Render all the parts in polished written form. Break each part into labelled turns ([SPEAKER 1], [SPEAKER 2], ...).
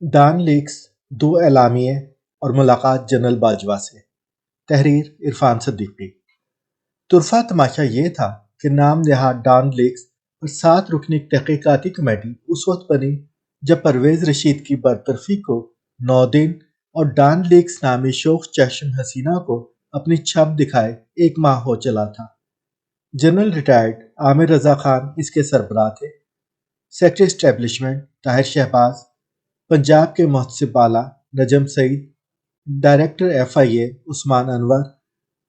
[SPEAKER 1] Dawn leaks دو اعلامیے اور ملاقات general Bajwa سے۔ تحریر عرفان صدیقی۔ طرفہ تماشا یہ تھا کہ نام نہاد ڈان لیکس اور 7 رکنی تحقیقاتی کمیٹی اس وقت بنی جب پرویز رشید کی برطرفی کو 9 دن اور ڈان لیکس نامی شوخ چشم حسینہ کو اپنی چھب دکھائے 1 ماہ ہو چلا تھا۔ جنرل ریٹائرڈ عامر رضا خان اس کے سربراہ تھے۔ سیکرٹری اسٹیبلشمنٹ طاہر شہباز، پنجاب کے محتسب اعلیٰ نجم سعید، ڈائریکٹر FIA عثمان انور،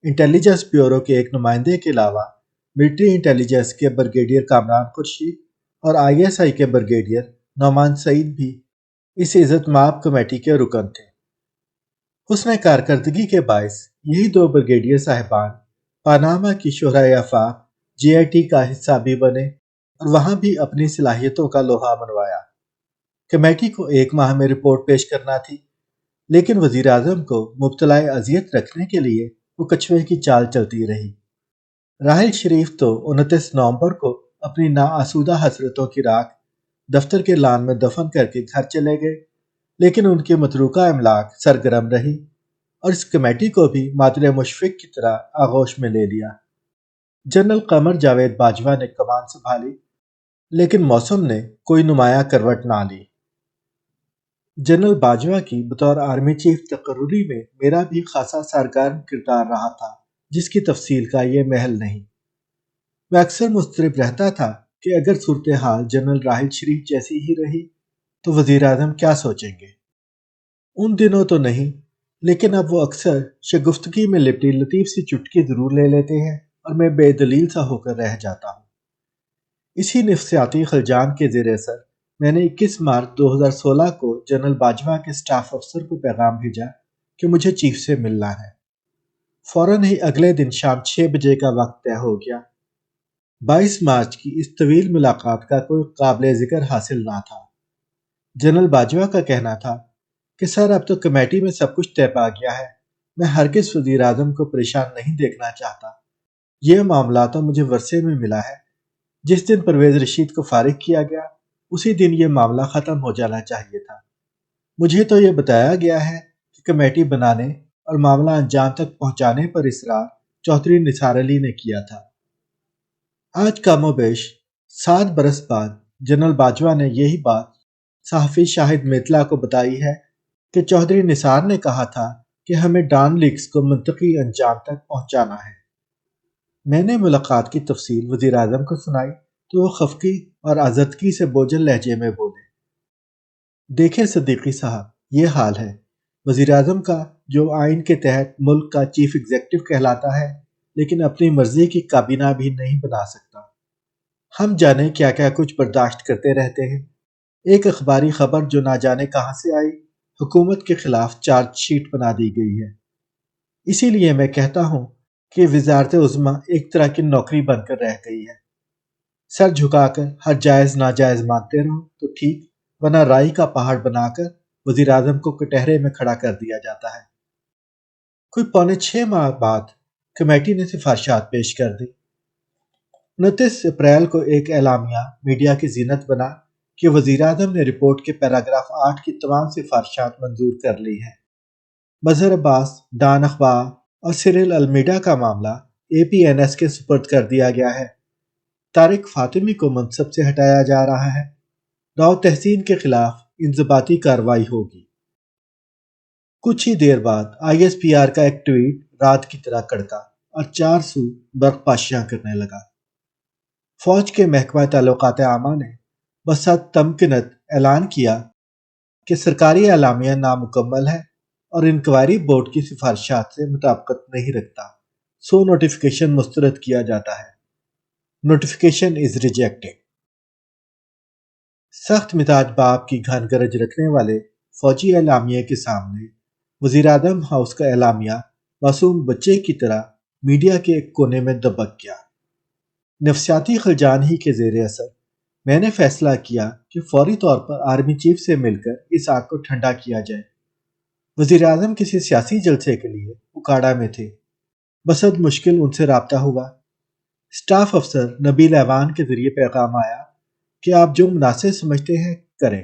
[SPEAKER 1] انٹیلیجنس بیورو کے ایک نمائندے کے علاوہ ملٹری انٹیلیجنس کے بریگیڈیئر کامران خورشید اور ISI کے بریگیڈیئر نعمان سعید بھی اس عزت مآب کمیٹی کے رکن تھے۔ حسن کارکردگی کے باعث یہی 2 بریگیڈیئر صاحبان پاناما کی شہرائے آفاق GIT کا حصہ بھی بنے اور وہاں بھی اپنی صلاحیتوں کا لوہا منوایا۔ کمیٹی کو 1 ماہ میں رپورٹ پیش کرنا تھی، لیکن وزیر اعظم کو مبتلا اذیت رکھنے کے لیے وہ کچھوے کی چال چلتی رہی۔ راحل شریف تو 29 نومبر کو اپنی ناآسودہ حسرتوں کی راکھ دفتر کے لان میں دفن کر کے گھر چلے گئے، لیکن ان کی متروکہ املاک سرگرم رہی اور اس کمیٹی کو بھی مادر مشفق کی طرح آغوش میں لے لیا۔ جنرل قمر جاوید باجوہ نے کمان سنبھالی، لیکن موسم نے کوئی نمایاں کروٹ نہ لی۔ جنرل باجوہ کی بطور آرمی چیف تقرری میں میرا بھی خاصا سرگرم کردار رہا تھا، جس کی تفصیل کا یہ محل نہیں۔ میں اکثر مضطرب رہتا تھا کہ اگر صورتحال جنرل راحل شریف جیسی ہی رہی تو وزیر اعظم کیا سوچیں گے۔ ان دنوں تو نہیں، لیکن اب وہ اکثر شگفتگی میں لپٹی لطیف سی چٹکی ضرور لے لیتے ہیں اور میں بے دلیل سا ہو کر رہ جاتا ہوں۔ اسی نفسیاتی خلجان کے زیر اثر میں نے 21 مارچ 2016 کو جنرل باجوہ کے سٹاف افسر کو پیغام بھیجا کہ مجھے چیف سے ملنا ہے۔ فوراً ہی اگلے دن شام 6 بجے کا وقت طے ہو گیا۔ 22 مارچ کی اس طویل ملاقات کا کوئی قابل ذکر حاصل نہ تھا۔ جنرل باجوہ کا کہنا تھا کہ سر اب تو کمیٹی میں سب کچھ طے پا گیا ہے، میں ہرگز وزیر اعظم کو پریشان نہیں دیکھنا چاہتا۔ یہ معاملہ تو مجھے ورثے میں ملا ہے۔ جس دن پرویز رشید کو فارغ کیا گیا اسی دن یہ معاملہ ختم ہو جانا چاہیے تھا۔ مجھے تو یہ بتایا گیا ہے کہ کمیٹی بنانے اور معاملہ انجام تک پہنچانے پر اصرار چودھری نثار علی نے کیا تھا۔ آج کم و بیش 7 برس بعد جنرل باجوہ نے یہی بات صحافی شاہد میتلا کو بتائی ہے کہ چودھری نثار نے کہا تھا کہ ہمیں ڈان لیکس کو منطقی انجام تک پہنچانا ہے۔ میں نے ملاقات کی تفصیل وزیر اعظم کو سنائی تو وہ خفگی اور آزردگی سے بوجھل لہجے میں بولے، دیکھیں صدیقی صاحب، یہ حال ہے۔ وزیر اعظم کا جو آئین کے تحت ملک کا چیف ایگزیکٹو کہلاتا ہے، لیکن اپنی مرضی کی کابینہ بھی نہیں بنا سکتا۔ ہم جانے کیا کیا کچھ برداشت کرتے رہتے ہیں۔ ایک اخباری خبر جو نہ جانے کہاں سے آئی، حکومت کے خلاف چارج شیٹ بنا دی گئی ہے۔ اسی لیے میں کہتا ہوں کہ وزارت عظمیٰ ایک طرح کی نوکری بن کر رہ گئی ہے۔ سر جھکا کر ہر جائز ناجائز مانتے رہو تو ٹھیک، ورنہ رائی کا پہاڑ بنا کر وزیر اعظم کو کٹہرے میں کھڑا کر دیا جاتا ہے۔ کوئی 6.25 ماہ بعد کمیٹی نے سفارشات پیش کر دی۔ 29 اپریل کو ایک اعلامیہ میڈیا کی زینت بنا کہ وزیر اعظم نے رپورٹ کے پیراگراف 8 کی تمام سفارشات منظور کر لی ہیں۔ مظہر عباس، ڈان اخبار اور سیریل المیڈا کا معاملہ APNS کے سپرد کر دیا گیا ہے۔ طارق فاطمی کو منصب سے ہٹایا جا رہا ہے۔ راؤ تحسین کے خلاف انضباطی کارروائی ہوگی۔ کچھ ہی دیر بعد ISPR کا ایک ٹویٹ رات کی طرح کڑکا اور 4 سو برق پاشیاں کرنے لگا۔ فوج کے محکمہ تعلقات عامہ نے بسط تمکنت اعلان کیا کہ سرکاری اعلامیہ نامکمل ہے اور انکوائری بورڈ کی سفارشات سے مطابقت نہیں رکھتا، سو نوٹیفیکیشن مسترد کیا جاتا ہے۔ Notification is rejected. سخت مزاج باپ کی گھن گرج رکھنے والے فوجی اعلامیے کے سامنے وزیر اعظم ہاؤس کا اعلامیہ معصوم بچے کی طرح میڈیا کے ایک کونے میں دبک گیا۔ نفسیاتی خلجان ہی کے زیر اثر میں نے فیصلہ کیا کہ فوری طور پر آرمی چیف سے مل کر اس آگ کو ٹھنڈا کیا جائے۔ وزیر اعظم کسی سیاسی جلسے کے لیے اکاڑا میں تھے۔ بسد مشکل ان سے رابطہ ہوا۔ سٹاف افسر نبیل ایوان کے ذریعے پیغام آیا کہ آپ جو مناسب سمجھتے ہیں کریں۔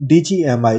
[SPEAKER 1] DGMI।